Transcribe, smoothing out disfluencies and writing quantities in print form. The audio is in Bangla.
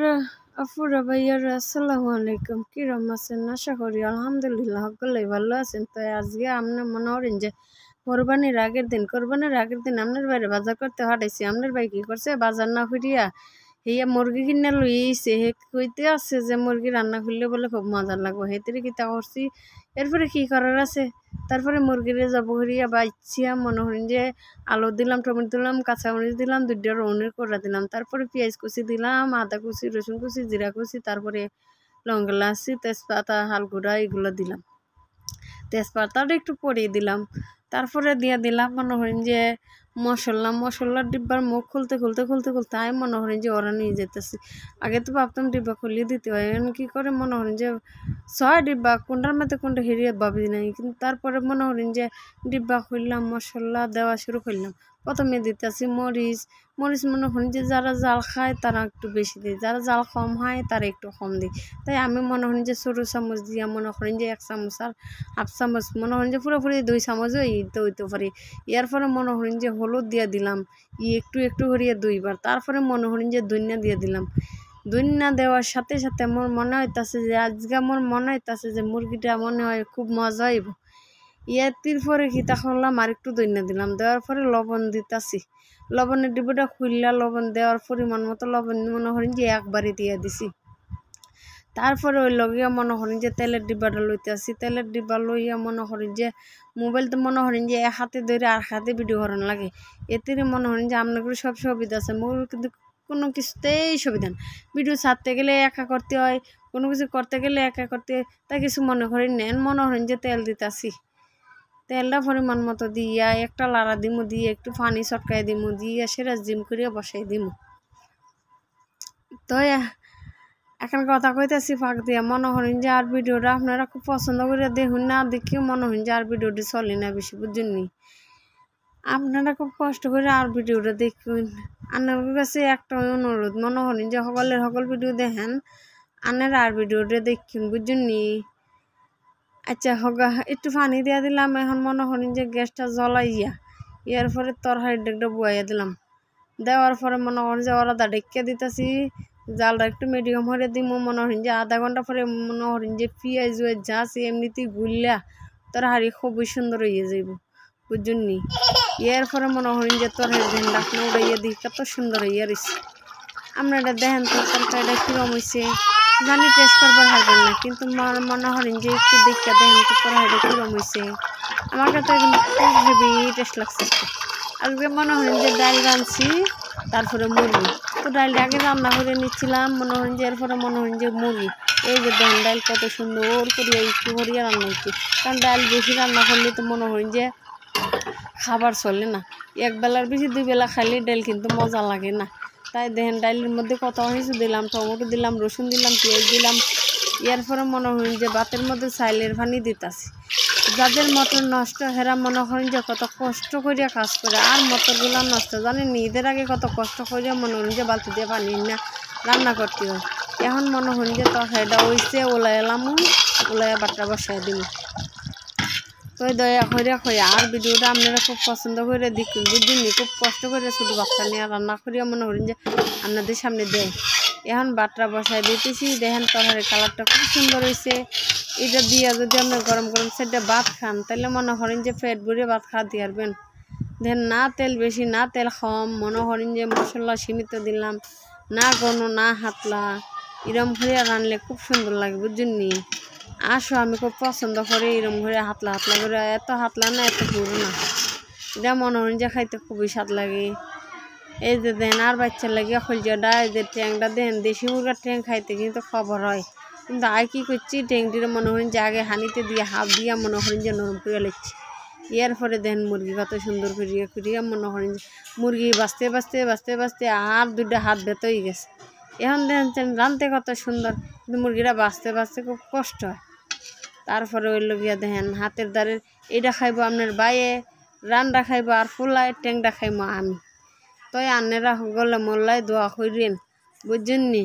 আপুরা আপুরা ভাইয়ারা আসসালামু আলাইকুম। কিরম আছেন? আশা করি আলহামদুলিল্লাহ সকলেই ভালো আছেন। তো আজকে আপনি মনে করেন যে কোরবানির আগের দিন আপনার বাইরে বাজার করতে হাঁটাইছি। আপনার ভাই কি করছে, বাজার না করিয়া হেয়া মুরগি কিনে লইছে। হে কইতে আছে যে মুরগি রান্না করলে বলে খুব মজা লাগবে, হেতেরে কিতা করছি। এরপরে কি করার আছে, তারপরে মুরগিরে যাব করিয়া বাইছিয়া মনে করেন যে আলু দিলাম, টমেটো দিলাম, কাঁচামরিচ দিলাম, দুইটা রৌনের কোড়া দিলাম, তারপরে পেঁয়াজ কুচি দিলাম, আদা কুচি, রসুন কুচি, জিরা কুচি, তারপরে লঙ্কা লাচি, তেজপাতা, হালগুড়া এগুলো দিলাম। তেজপাতাটা একটু পরিয়ে দিলাম, তারপরে দিয়ে দিলাম মনে করেন যে মশলার ডিব্বার মুখ খুলতে আমি মনে করেন যে ওরা নিয়ে যেতেছি। আগে তো ভাবতাম ডিব্বা খুলিয়ে দিতে হয়, এখন কী করে মনে করেন যে 6 ডিব্বা কোনটার মধ্যে কোনটা হেরিয়ে ভাবি নাই। কিন্তু তারপরে মনে করেন যে ডিব্বা খুললাম, মশলা দেওয়া শুরু করলাম। প্রথমে দিতেছি মরিচ মনে করেন যে যারা জাল খায় তারা একটু বেশি দেয়, যারা জাল কম খায় তারা একটু কম দেয়। তাই আমি মনে করেন যে ছোটো চামচ দিয়া মনে করেন যে 1 চামচ আর হাফ চামচ মনে করেন যে পুরোপুরি 2 চামচও হইতে পারি। এর পরে মনে করেন যে হলুদ দিয়ে দিলাম একটু করিয়া 2 বার। তারপরে মনে করেন যে ধনিয়া দিয়ে দিলাম। ধনিয়া দেওয়ার সাথে সাথে আমার মনে হইতাছে যে আজকে যে মুরগিটা মনে হয় খুব মজা হইব। ইয়াতির পরে খিতা করলাম আর একটু ধনিয়া দিলাম, দেওয়ার পরে লবণ দিতাছি। লবণের ডিব্বাটা খুললা লবণ দেওয়ার পরিমাণ মতো লবণ মনে করেন যে একবারই দিয়ে দিছি। তারপরে ওই লগিয়া মনে করেন যে তেলের ডিব্বাটা লইতে আসি। তেলের ডিব্বা লইয়া মনে করেন যে মোবাইল তো মনে করেন যে এক হাতে ধরে আর হাতে ভিডিও করান লাগে। এতে মনে করেন যে আপনাদের সব সুবিধা আছে, মোবাইল কিন্তু কোনো কিছুতেই সুবিধা না। ভিডিও ছাড়তে গেলে একা করতে হয়, কোনো কিছু করতে গেলে একা করতে হয়। তাই কিছু মনে করেন নেন, মনে করেন যে তেল দিতেছি। তেলটা পরিমাণ মতো দিয়া একটা লাড়া দিমু, দিয়ে একটু পানি চটকাই দিমু, দিয়ে সেরা জিম করিয়া বসাই দিমু। তো এখন কথা কইতেছি ফাঁক দিয়া মনে করেন যে আর ভিডিওটা আপনারা খুব পছন্দ করে দেখুন, না দেখিও মনে করেন যে আর ভিডিওটি চলে না বেশি, বুঝুননি। আপনারা খুব কষ্ট করে আর ভিডিওটা দেখুন। আপনাদের কাছে একটা অনুরোধ, মনে করেন যে সকল ভিডিও দেখেন, আপনারা আর ভিডিওটা দেখুন, বুঝুননি। আচ্ছা হগা একটু পানি দিয়া দিলাম। এখন মনে করেন যে গ্যাসটা জ্বলাইয়া এর পরে তরকারিটা একটা বয়াইয়া দিলাম। দেওয়ার পরে মনে করেন যে ওরা ডেকে দিতেছি, জালটা একটু মিডিয়াম হয়ে দিমু। মনে করেন যে আধা ঘন্টা পরে মনে করেন যে পেঁয়াজ যাচ্ছে এমনিতেই গুললা তরকারি খুবই সুন্দর হয়ে যাইব, বুঝুননি। এর পরে মনে করেন যে তরকারি দেন ডাকনা উড়াইয়া দিই, কত সুন্দর হইয়া রয়েছে। আপনারা দেখেন তো তরকারিটা কীরকম হয়েছে, জানি টেস্ট করবার হারবেন না, কিন্তু মনে করেন যে একটু দেখতে দেখেন তো তরকারিটা কীরকম হয়েছে। আমার কাছে হেভি টেস্ট লাগছে। আজকে মনে করেন যে ডাল রাঁধছি, তারপরে মুরগি। তো ডালটা আগে রান্না করে নিচ্ছিলাম, মনে করেন যে এরপরে মনে করেন যে মুরগি। এই যে দেন ডাল কত সুন্দর করিয়া একটু করিয়া রান্না হচ্ছে। কারণ ডাল বেশি রান্না করলে তো মনে করেন যে খাবার চলে না, একবেলার বেশি 2 বেলা খাইলে ডাল কিন্তু মজা লাগে না। তাই দেখেন ডালের মধ্যে কত কিছু দিলাম, টমেটো দিলাম, রসুন দিলাম, পেঁয়াজ দিলাম। এরপরে মনে করেন যে ভাতের মধ্যে চাইলের পানি দিতাছি। যাদের মটর নষ্ট হেরা মনে করেন যে কত কষ্ট করিয়া কাজ করে, আর মটরগুলো নষ্ট জানেন ঈদের আগে কত কষ্ট করিয়া মনে করেন যে বালতি দিয়ে পানি না রান্না করতে হয়। এখন মনে করেন যে তরকারিটা হইছে, ওলাই এলাম, ওলাইয়া বাট্টা বসাই দিব। তো দয়া করে আর ভিডিওটা আপনারা খুব পছন্দ করে দেখুন, বুঝুননি। খুব কষ্ট করে ছোটো বাচ্চা নিয়ে রান্না করিয়া মনে করেন যে আপনাদের সামনে দেয়। এখন বাট্টা বসাই দিতেছি, দেখেন তরকারির কালারটা খুব সুন্দর হয়েছে। এটা দিয়ে যদি আপনার গরম সেটা ভাত খান, তাহলে মনে করেন যে পেট ভরে ভাত খাওয়াতে পারবেন। দেখেন না তেল বেশি না তেল কম, মনে করেন যে মশলা সীমিত দিলাম, না ঘন না হাতলা, এরম করে রানলে খুব সুন্দর লাগে, বুঝুননি। আসো আমি খুব পছন্দ করি এরম করে হাতলা করে, এত হাতলা না এত পুরো না, এটা মনে করেন যে খাইতে খুবই স্বাদ লাগে। এই যে দেন আর বাচ্চার লাগে খলজাটা, এই যে ট্যাংটা দেন, দেশি মুরগার ট্যাং খাইতে কিন্তু খবর হয়। কিন্তু আই কী করছি, ট্যাংটির মনে করেন যে আগে হানিতে দিয়ে হাফ দিয়া মনে করেন যে নরম করে লিখছি। এর পরে দেন মুরগি কত সুন্দর করিয়া মনে করেন যে মুরগি বাঁচতে আর 2টা হাত ব্যথা হয়ে গেছে। এখন দেখেন রাঁধতে কত সুন্দর, কিন্তু মুরগিটা বাঁচতে খুব কষ্ট হয়। তারপরে ওই লগিয়া দেখেন হাতের দ্বারের এইটা খাইব আপনার বাইয়ে, রান্না খাইব আর ফুলায়, ট্যাংটা খাইব আমি। তো আন্নেরা গলে মোল্লায় দোয়া করেন, বুঝছেন নি।